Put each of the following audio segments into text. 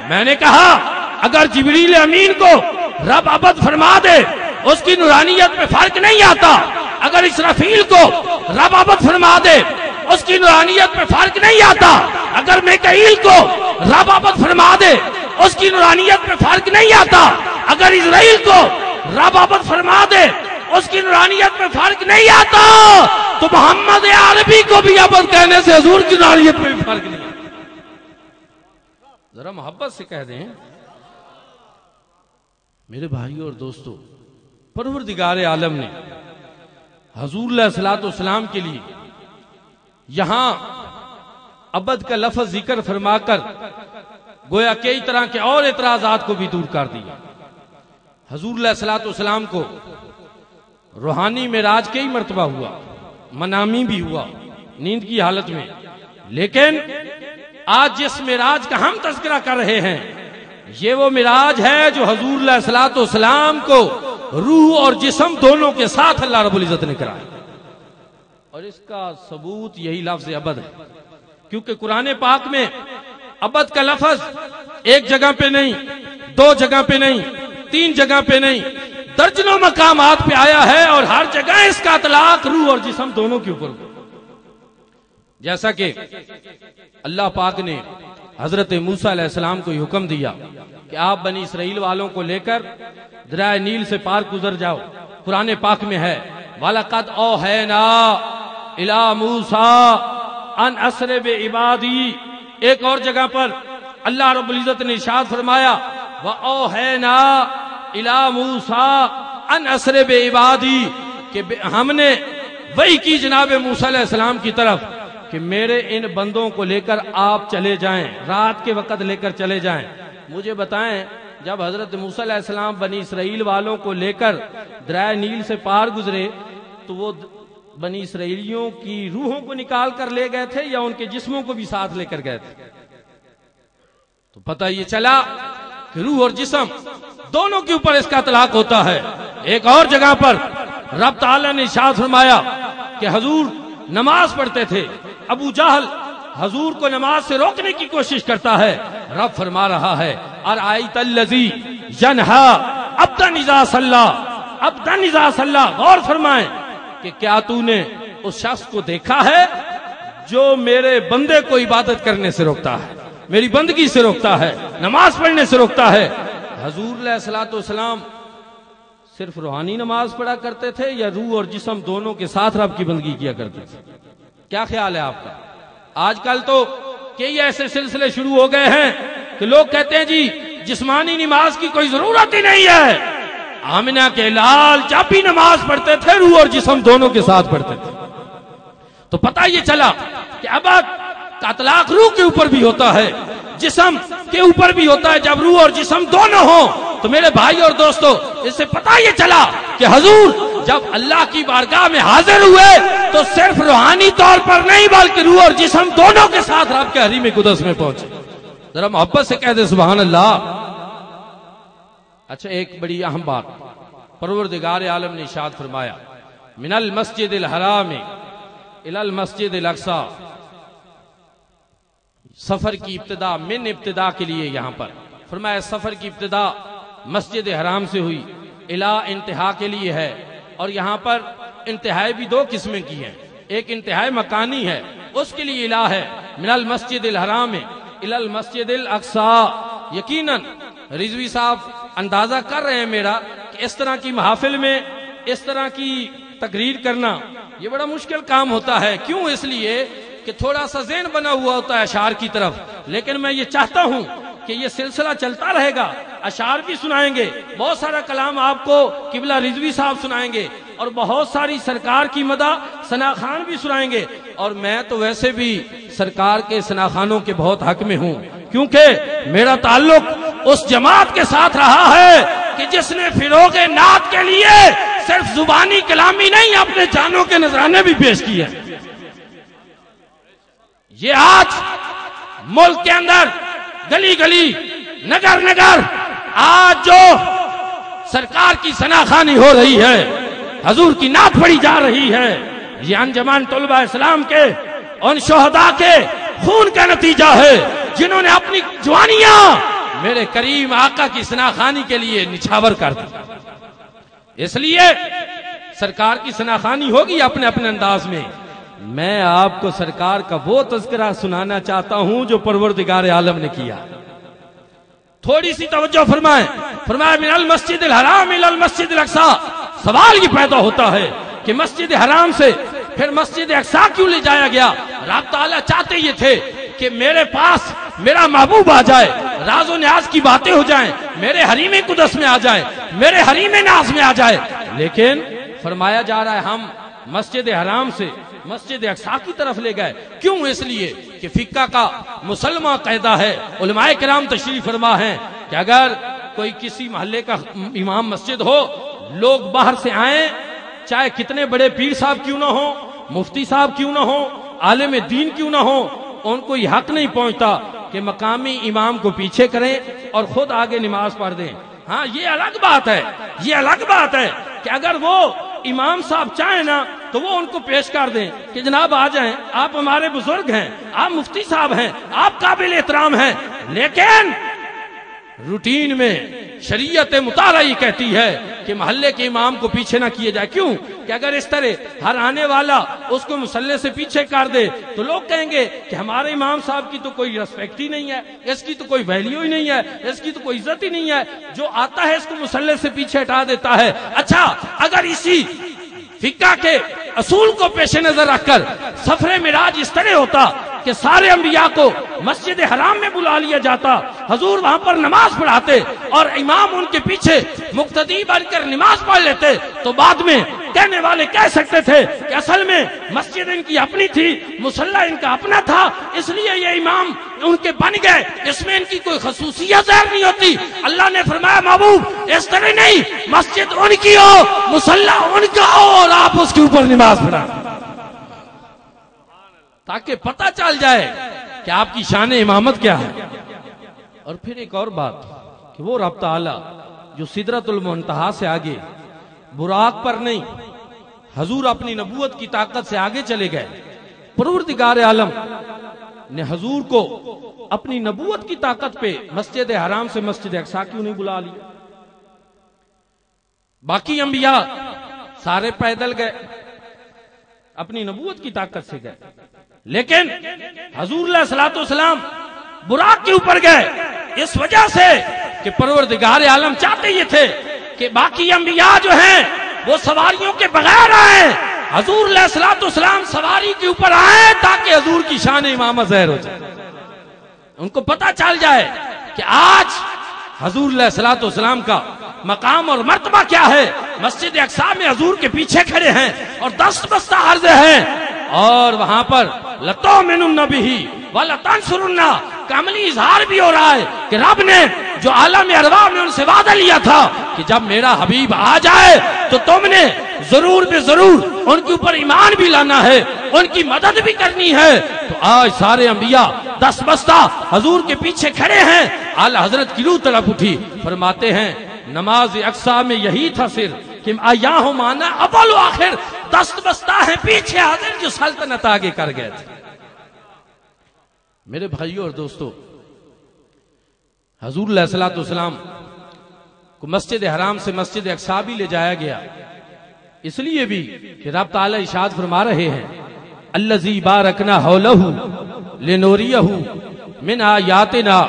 میں نے کہا اگر جبریل امین کو رب عبد فرما دے اس کی نورانیت میں فرق نہیں آتا، اگر اسرافیل کو رب عبد فرما دے اس کی نورانیت میں فرق نہیں آتا، اگر میکائیل کو رب عبد فرما دے اس کی نورانیت میں فرق نہیں آتا، اگر اسرائیل کو رب عبد فرما دے اس کی نورانیت میں فرق نہیں آتا، تو محمد عربی کو بھی عبد کہنے سے حضور کی نورانیت میں بھی فرق نہیں آتا۔ ذرا محبت سے کہہ دیں میرے بھائیوں اور دوستو، پروردگار عالم نے حضور علیہ الصلوۃ والسلام کے لیے یہاں عبد کا لفظ ذکر فرما کر گویا کئی طرح کے اور اعتراضات کو بھی دور کر دیا۔ حضور علیہ الصلوۃ والسلام کو روحانی معراج کئی مرتبہ ہوا، منامی بھی ہوا نیند کی حالت میں، لیکن آج جس معراج کا ہم تذکرہ کر رہے ہیں یہ وہ معراج ہے جو حضور علیہ الصلوۃ والسلام کو روح اور جسم دونوں کے ساتھ اللہ رب العزت نے کرایا، اور اس کا ثبوت یہی لفظ عبد ہے، کیونکہ قرآن پاک میں عبد کا لفظ ایک جگہ پہ نہیں، دو جگہ پہ نہیں، تین جگہ پہ نہیں، درجنوں مقامات پہ آیا ہے، اور ہر جگہ اس کا اطلاق روح اور جسم دونوں کے اوپر ہوا۔ جیسا کہ اللہ پاک نے حضرت موسیٰ علیہ السلام کو یہ حکم دیا کہ آپ بنی اسرائیل والوں کو لے کر دریائے نیل سے پار گزر جاؤ، قرآن پاک میں ہے وَلَقَدْ أَوْحَيْنَا إِلَى مُوسَىٰ أَنْ أَسْرِ بِعِبَادِي، ایک اور جگہ پر اللہ رب العزت نے ارشاد فرمایا وَأَوْحَيْنَا إِلَى مُوسَىٰ أَنْ أَسْرِ بِعِبَادِي، کہ ہم نے وحی کی جناب موسیٰ علیہ السلام کی طرف کہ میرے ان بندوں کو لے کر آپ چلے جائیں، رات کے وقت لے کر چلے جائیں۔ مجھے بتائیں جب حضرت موسیٰ علیہ السلام بنی اسرائیل والوں کو لے کر دریائے نیل سے پار گزرے تو وہ بنی اسرائیلیوں کی روحوں کو نکال کر لے گئے تھے یا ان کے جسموں کو بھی ساتھ لے کر گئے تھے؟ تو پتہ یہ چلا کہ روح اور جسم دونوں کے اوپر اس کا اطلاق ہوتا ہے۔ ایک اور جگہ پر رب تعالیٰ نے ارشاد فرمایا کہ حضور نماز پڑھتے تھے، ابو جہل حضور کو نماز سے روکنے کی کوشش کرتا ہے، رب فرما رہا ہے ارأیت الذی ینہا عبدا اذا صلی، عبدا اذا صلی، غور فرمائیں کہ کیا تو نے اس شخص کو دیکھا ہے جو میرے بندے کو عبادت کرنے سے روکتا ہے، میری بندگی سے روکتا ہے، نماز پڑھنے سے روکتا ہے۔ حضور علیہ الصلوۃ والسلام صرف روحانی نماز پڑھا کرتے تھے یا روح اور جسم دونوں کے ساتھ رب کی بندگی کیا کرتے تھے؟ کیا خیال ہے آپ کا؟ آج کل تو کئی ایسے سلسلے شروع ہو گئے ہیں کہ لوگ کہتے ہیں جی جسمانی نماز کی کوئی ضرورت ہی نہیں ہے، آمنہ کے لال جب بھی نماز پڑھتے تھے روح اور جسم دونوں کے ساتھ پڑھتے تھے۔ تو پتہ یہ چلا کہ عبد کا اطلاق روح کے اوپر بھی ہوتا ہے، جسم کے اوپر بھی ہوتا ہے، جب روح اور جسم دونوں ہوں۔ تو میرے بھائی اور دوستو، اس سے پتہ یہ چلا کہ حضور جب اللہ کی بارگاہ میں حاضر ہوئے تو صرف روحانی طور پر نہیں بلکہ روح اور جسم دونوں کے ساتھ رب کے حریم قدس میں پہنچے۔ ذرا محبت سے کہہ دے سبحان اللہ۔ اچھا، ایک بڑی اہم بات پروردگار عالم نے ارشاد فرمایا من المسجد الحرام الی المسجد الاقصی، سفر کی ابتدا من ابتدا کے لیے یہاں پر فرمایا سفر کی ابتدا مسجد حرام سے ہوئی، الی انتہا کے لیے ہے، اور یہاں پر انتہائی بھی دو قسمیں کی ہیں، ایک انتہائی مکانی ہے اس کے لیے الہ ہے من المسجد الحرام الی المسجد الاقصی۔ یقیناً رضوی صاحب اندازہ کر رہے ہیں میرا کہ اس طرح کی محافل میں اس طرح کی تقریر کرنا یہ بڑا مشکل کام ہوتا ہے۔ کیوں؟ اس لیے کہ تھوڑا سا ذہن بنا ہوا ہوتا ہے اشعار کی طرف، لیکن میں یہ چاہتا ہوں کہ یہ سلسلہ چلتا رہے گا، اشعار بھی سنائیں گے، بہت سارا کلام آپ کو قبلہ رضوی صاحب سنائیں گے، اور بہت ساری سرکار کی مدح ثنا خوان بھی سنائیں گے، اور میں تو ویسے بھی سرکار کے ثنا خوانوں کے بہت حق میں ہوں، کیونکہ میرا تعلق اس جماعت کے ساتھ رہا ہے کہ جس نے فروغ نعت کے لیے صرف زبانی کلامی نہیں اپنے جانوں کے نذرانے بھی پیش کیے۔ یہ آج ملک کے اندر گلی گلی نگر نگر آج جو سرکار کی ثنا خوانی ہو رہی ہے، حضور کی نعت پڑھی جا رہی ہے، یہ انجمن طلبہ اسلام کے ان شہداء کے خون کا نتیجہ ہے جنہوں نے اپنی جوانیاں میرے کریم آقا کی ثناخوانی کے لیے نچھاور کر دی. اس لیے سرکار کی ثناخوانی ہوگی اپنے اپنے انداز میں. میں آپ کو سرکار کا وہ تذکرہ سنانا چاہتا ہوں جو پروردگار عالم نے کیا. تھوڑی سی توجہ فرمائیں. فرمایا من المسجد الحرام الى المسجد الاقصی. سوال یہ پیدا ہوتا ہے کہ مسجد حرام سے پھر مسجد اقصی کیوں لے جایا گیا؟ رب تعالیٰ چاہتے یہ تھے کہ میرے پاس میرا محبوب آ جائے, راز و نیاز کی باتیں ہو جائیں, میرے حریم قدس میں آ جائے, میرے حریم ناز میں آ جائے. لیکن فرمایا جا رہا ہے ہم مسجد حرام سے مسجد اقصی کی طرف لے گئے. کیوں؟ اس لیے کہ فقہ کا مسلمہ قاعدہ ہے, علماء کرام تشریف فرما ہیں کہ اگر کوئی کسی محلے کا امام مسجد ہو, لوگ باہر سے آئیں, چاہے کتنے بڑے پیر صاحب کیوں نہ ہوں, مفتی صاحب کیوں نہ ہوں, عالم دین کیوں نہ ہوں, ان کو یہ حق نہیں پہنچتا کہ مقامی امام کو پیچھے کریں اور خود آگے نماز پڑھ دیں. ہاں یہ الگ بات ہے, یہ الگ بات ہے کہ اگر وہ امام صاحب چاہیں نا تو وہ ان کو پیش کر دیں کہ جناب آ جائیں, آپ ہمارے بزرگ ہیں, آپ مفتی صاحب ہیں, آپ قابل احترام ہیں. لیکن روٹین میں شریعت مطالعہ یہ کہتی ہے کہ محلے کے امام کو پیچھے نہ کیے جائے. کیوں؟ کہ اگر اس طرح ہر آنے والا اس کو مصلی سے پیچھے کر دے تو لوگ کہیں گے کہ ہمارے امام صاحب کی تو کوئی ریسپیکٹ ہی نہیں ہے, اس کی تو کوئی ویلیو ہی نہیں ہے, اس کی تو کوئی عزت ہی نہیں ہے, جو آتا ہے اس کو مصلی سے پیچھے ہٹا دیتا ہے. اچھا, اگر اسی فقہ کے اصول کو پیش نظر رکھ کر سفر معراج اس طرح ہوتا کہ سارے انبیاء کو مسجد حرام میں بلا لیا جاتا, حضور وہاں پر نماز پڑھاتے اور امام ان کے پیچھے مقتدی بن کر نماز پڑھ لیتے, تو بعد میں کہنے والے کہہ سکتے تھے کہ اصل میں مسجد ان کی اپنی تھی, مصلی ان کا اپنا تھا, اس لیے یہ امام ان کے بن گئے, اس میں ان کی کوئی خصوصیت ظاہر نہیں ہوتی. اللہ نے فرمایا محبوب اس طرح نہیں, مسجد ان کی ہو, مصلی ان کا ہو, اور آپ اس کے اوپر نماز پڑھائیں تاکہ پتہ چل جائے کہ آپ کی شان امامت کیا ہے. اور پھر ایک اور بات کہ وہ رب تعالیٰ جو سدرۃ المنتہا سے آگے, براق پر نہیں, حضور اپنی نبوت کی طاقت سے آگے چلے گئے. پروردگار عالم نے حضور کو اپنی نبوت کی طاقت پہ مسجد حرام سے مسجد اقصی کیوں نہیں بلا لیا؟ باقی انبیاء سارے پیدل گئے, اپنی نبوت کی طاقت سے گئے, لیکن حضور علیہ الصلوۃ والسلام براق کے اوپر گئے اس وجہ سے کہ پروردگار عالم چاہتے یہ تھے کہ باقی انبیاء جو ہیں وہ سواریوں کے بغیر آئیں, حضور علیہ الصلوۃ والسلام سواری کے اوپر آئیں تاکہ حضور کی شان امامت ظاہر ہو جائے, ان کو پتہ چل جائے کہ آج حضور علیہ الصلوۃ والسلام کا مقام اور مرتبہ کیا ہے. مسجد اقصی میں حضور کے پیچھے کھڑے ہیں اور دست بستہ عرض ہیں, اور وہاں پر لَتُؤْمِنُنَّ بِهِ وَلَتَنْصُرُنَّهُ کا عملی اظہار بھی ہو رہا ہے کہ رب نے جو عالم ارواح میں ان سے وعدہ لیا تھا کہ جب میرا حبیب آ جائے تو تم نے ضرور بے ضرور ان کے اوپر ایمان بھی لانا ہے, ان کی مدد بھی کرنی ہے. تو آج سارے انبیاء دست بستہ حضور کے پیچھے کھڑے ہیں. اعلی حضرت کی روح طرف اٹھی, فرماتے ہیں نماز اقصی میں یہی تھا سر کہ آیا ہو مانا اول و آخر, دست بستہ ہیں پیچھے حاضر جو سلطنت آگے کر گئے تھے. میرے بھائیوں اور دوستو, حضور علیہ الصلوۃ والسلام کو مسجد حرام سے مسجد اقصی بھی لے جایا گیا اس لیے بھی کہ رب تعالیٰ ارشاد فرما رہے ہیں الذی بارکنا حولہ لنوریہ من آیاتنا,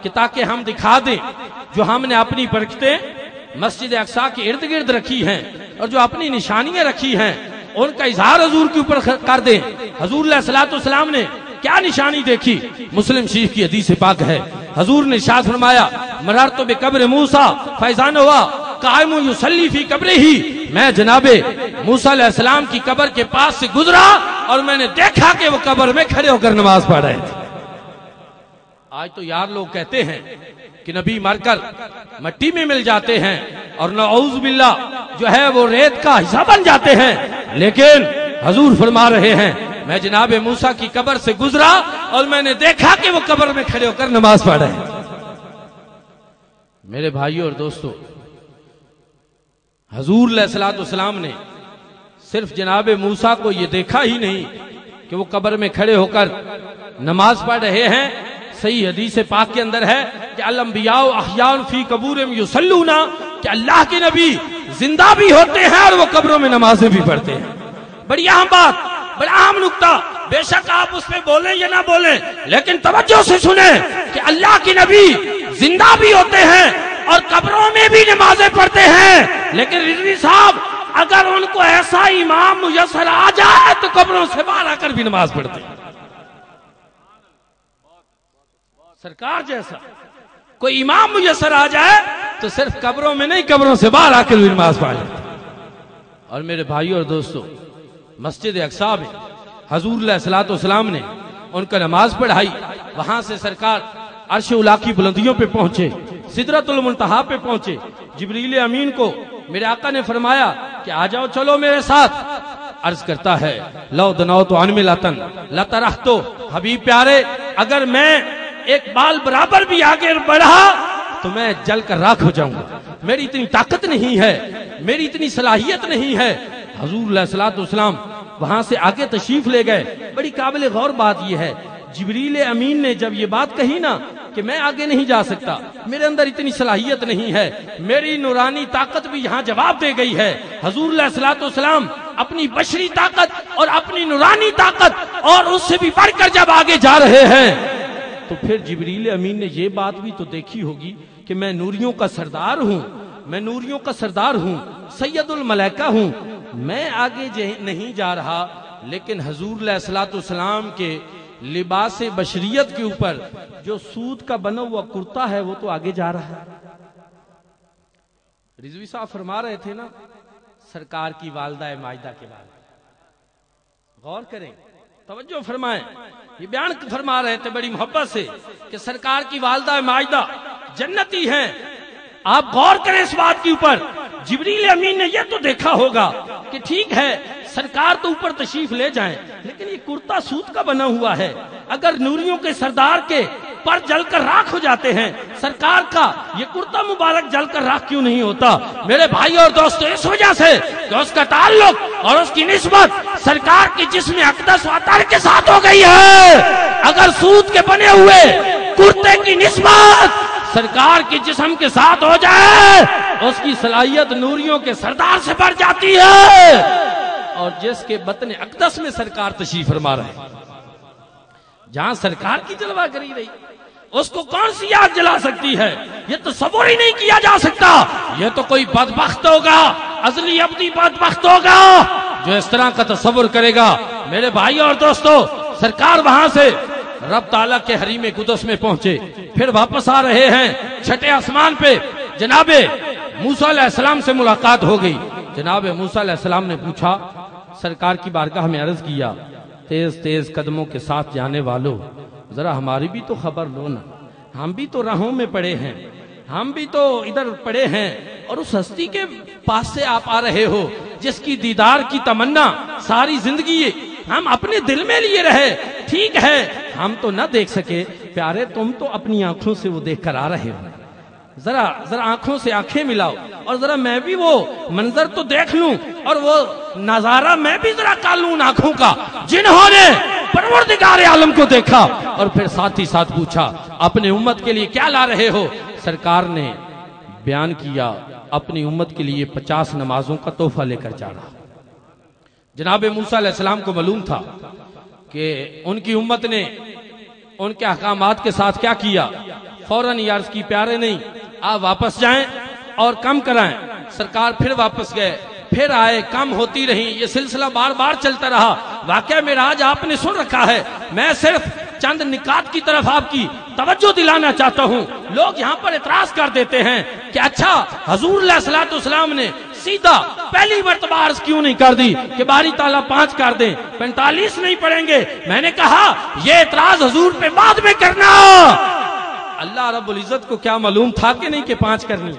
کہ تاکہ ہم دکھا دیں جو ہم نے اپنی برکتیں مسجد اقصی کے ارد گرد رکھی ہیں اور جو اپنی نشانیاں رکھی ہیں ان کا اظہار حضور کے اوپر کر دیں. حضور علیہ الصلوۃ والسلام نے کیا نشانی دیکھی؟ مسلم شریف کی حدیث پاک ہے, حضور نے ارشاد فرمایا مررت بقبر موسیٰ فاذا ہوا قائم یصلی فی قبرہ, میں جناب موسیٰ علیہ السلام کی قبر کے پاس سے گزرا اور میں نے دیکھا کہ وہ قبر میں کھڑے ہو کر نماز پڑھ رہے تھے. آج تو یار لوگ کہتے ہیں کہ نبی مر کر مٹی میں مل جاتے ہیں اور نعوذ باللہ جو ہے وہ ریت کا حصہ بن جاتے ہیں, لیکن حضور فرما رہے ہیں میں جناب موسیٰ کی قبر سے گزرا اور میں نے دیکھا کہ وہ قبر میں کھڑے ہو کر نماز پڑھ رہے ہیں. میرے بھائیوں اور دوستو, حضور علیہ الصلوۃ والسلام نے صرف جناب موسیٰ کو یہ دیکھا ہی نہیں کہ وہ قبر میں کھڑے ہو کر نماز پڑھ رہے ہیں, صحیح حدیث پاک کے اندر ہے کہ الانبیاء احیاء فی قبورہم یصلون، کہ اللہ کے نبی زندہ بھی ہوتے ہیں اور وہ قبروں میں نمازیں بھی پڑھتے ہیں۔ بڑی اہم بات، بڑا اہم نکتہ، بے شک آپ اس پہ بولیں یا نہ بولیں، لیکن توجہ سے سنیں کہ اللہ کے نبی زندہ بھی ہوتے ہیں اور قبروں میں بھی نمازیں پڑھتے ہیں، لیکن رضوی صاحب اگر ان کو ایسا امام میسر آ جائے تو قبروں سے باہر آ کر بھی نماز پڑھتے ہیں۔ سرکار جیسا کوئی امام میسر آ جائے تو صرف قبروں میں نہیں، قبروں سے باہر آ کر بھی نماز پڑھ لیتے ہیں۔ اور میرے بھائیوں اور دوستوں، مسجد اقصی میں حضور علیہ الصلوۃ والسلام نے ان کا نماز پڑھائی، وہاں سے سرکار عرش اولی کی بلندیوں پہ پہنچے، سدرۃ المنتہا پہ پہنچے۔ جبریل امین کو میرے آقا نے فرمایا کہ آ جاؤ، چلو میرے ساتھ۔ عرض کرتا ہے لو دنوت عن ملتن لترحت، حبیب پیارے اگر میں ایک بال برابر بھی آگے بڑھا تو میں جل کر راکھ ہو جاؤں گا، میری اتنی طاقت نہیں ہے، میری اتنی صلاحیت نہیں ہے۔ حضور علیہ الصلوۃ والسلام وہاں سے آگے تشریف لے گئے۔ بڑی قابل غور بات یہ ہے، جبریل امین نے جب یہ بات کہی نا کہ میں آگے نہیں جا سکتا، میرے اندر اتنی صلاحیت نہیں ہے، میری نورانی طاقت بھی یہاں جواب دے گئی ہے۔ حضور علیہ الصلوۃ والسلام اپنی بشری طاقت اور اپنی نورانی طاقت اور اس سے بھی بڑھ کر جب آگے جا رہے ہیں تو پھر جبریل امین نے یہ بات بھی تو دیکھی ہوگی کہ میں نوریوں کا سردار ہوں، میں نوریوں کا سردار ہوں، سید الملائکہ ہوں، میں آگے نہیں جا رہا، لیکن حضور علیہ الصلوۃ والسلام کے لباس بشریت کے اوپر جو سود کا بنا ہوا کرتا ہے وہ تو آگے جا رہا ہے۔ رضوی صاحب فرما رہے تھے نا سرکار کی والدہ ماجدہ کے بارے میں، غور کریں، توجہ فرمائیں، یہ بیان فرما رہے تھے بڑی محبت سے کہ سرکار کی والدہ ماجدہ جنتی ہیں۔ آپ غور کریں اس بات کے اوپر، جبریل امین نے یہ تو دیکھا ہوگا کہ ٹھیک ہے سرکار تو اوپر تشریف لے جائیں، لیکن یہ کرتا سوت کا بنا ہوا ہے، اگر نوریوں کے سردار کے پر جل کر راکھ ہو جاتے ہیں، سرکار کا یہ کرتا مبارک جل کر راکھ کیوں نہیں ہوتا؟ میرے بھائی اور دوستو، اس وجہ سے کہ اس کا تعلق اور اس کی نسبت سرکار کے جسم اقدس و اطہر کے ساتھ ہو گئی ہے۔ اگر سوت کے بنے ہوئے کرتے کی نسبت سرکار کے جسم کے ساتھ ہو جائے، اس کی صلاحیت نوریوں کے سردار سے بڑھ جاتی ہے۔ اور جس کے بطن اقدس میں سرکار تشریف فرما رہے ہیں، جہاں سرکار کی جلوہ گری رہی، اس کو کون سی آگ جلا سکتی ہے؟ یہ تصور ہی نہیں کیا جا سکتا۔ یہ تو کوئی بدبخت ہوگا، ازلی ابدی بدبخت ہوگا جو اس طرح کا تصور کرے گا۔ میرے بھائی اور دوستو، سرکار وہاں سے رب تعالیٰ کے حریم قدس میں پہنچے، پھر واپس آ رہے ہیں، چھٹے آسمان پہ جناب موسیٰ علیہ السلام سے ملاقات ہو گئی۔ جناب موسیٰ علیہ السلام نے پوچھا، سرکار کی بارگاہ میں عرض کیا، تیز تیز قدموں کے ساتھ جانے والوں، ذرا ہماری بھی تو خبر لو نا، ہم بھی تو راہوں میں پڑے ہیں، ہم بھی تو ادھر پڑے ہیں، اور اس ہستی کے پاس سے آپ آ رہے ہو جس کی دیدار کی تمنا ساری زندگی ہم اپنے دل میں لیے رہے۔ ٹھیک ہے ہم تو نہ دیکھ سکے، پیارے تم تو اپنی آنکھوں سے وہ دیکھ کر آ رہے ہو، ذرا آنکھوں سے آنکھیں ملاؤ اور ذرا میں بھی وہ منظر تو دیکھ لوں، اور وہ نظارہ میں بھی ذرا کر لوں آنکھوں کا جنہوں نے پروردگار عالم کو دیکھا۔ اور پھر ساتھ ہی ساتھ پوچھا، اپنے امت کے لیے کیا لا رہے ہو؟ سرکار نے بیان کیا، اپنی امت کے لیے 50 نمازوں کا تحفہ لے کر جا رہا۔ جناب موسیٰ علیہ السلام کو معلوم تھا کہ ان کی امت نے ان کے احکامات کے ساتھ کیا کیا، فوراً یہ عرض کی، پیارے نہیں آپ واپس جائیں اور کم کرائیں۔ سرکار پھر واپس گئے، پھر آئے، کم ہوتی رہی، یہ سلسلہ بار بار چلتا رہا۔ واقعہ معراج آپ نے سن رکھا ہے، میں صرف چند نکات کی طرف آپ کی توجہ دلانا چاہتا ہوں۔ لوگ یہاں پر اعتراض کر دیتے ہیں کہ اچھا حضور علیہ الصلوۃ والسلام نے سیدھا پہلی مرتبہ عرض کیوں نہیں کر دی کہ باری تعالیٰ 5 کر دیں، 45 نہیں پڑھیں گے؟ میں نے کہا یہ اعتراض حضور پہ بعد میں کرنا، اللہ رب العزت کو کیا معلوم تھا کہ نہیں کہ 5 کرنی؟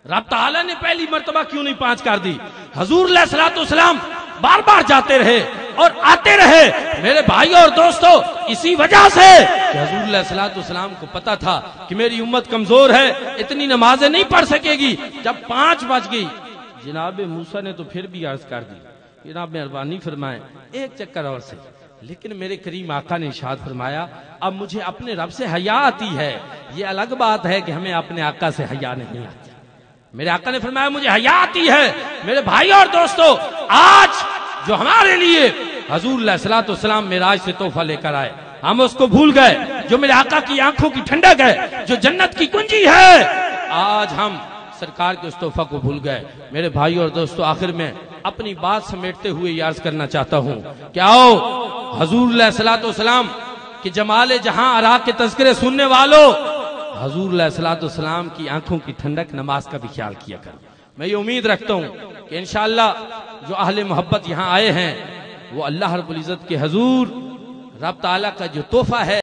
رب تعالیٰ نے پہلی مرتبہ کیوں نہیں 5 کر دی؟ حضور علیہ الصلوۃ والسلام بار بار جاتے رہے اور آتے رہے۔ میرے بھائی اور دوستو، اسی وجہ سے کہ حضور علیہ الصلوۃ والسلام کو پتا تھا کہ میری امت کمزور ہے، اتنی نمازیں نہیں پڑھ سکے گی۔ جب 5 بج گئی، جناب موسیٰ نے تو پھر بھی عرض کر دی، جناب مہربانی فرمائیں ایک چکر اور سے، لیکن میرے کریم آقا نے ارشاد فرمایا اب مجھے اپنے رب سے حیا آتی ہے، یہ الگ بات ہے کہ ہمیں اپنے آقا سے حیا نہیں آتی۔ میرے آقا نے فرمایا مجھے حیا آتی ہے۔ میرے بھائی اور دوستو، آج جو ہمارے لیے حضور علیہ الصلوۃ والسلام معراج سے تحفہ لے کر آئے، ہم اس کو بھول گئے۔ جو میرے آقا کی آنکھوں کی ٹھنڈک ہے، جو جنت کی کنجی ہے، آج ہم سرکار کے اس تحفہ کو بھول گئے۔ میرے بھائی اور دوستو، آخر میں اپنی بات سمیٹتے ہوئے یہ عرض کرنا چاہتا ہوں کہ آؤ حضور علیہ الصلوۃ والسلام کہ جمال جہاں آرا کے تذکرے سننے والوں، حضور علیہ الصلوۃ والسلام کی آنکھوں کی ٹھنڈک نماز کا بھی خیال کیا کر۔ میں یہ امید رکھتا ہوں کہ انشاءاللہ جو اہل محبت یہاں آئے ہیں وہ اللہ رب العزت کے حضور رب تعالیٰ کا جو تحفہ ہے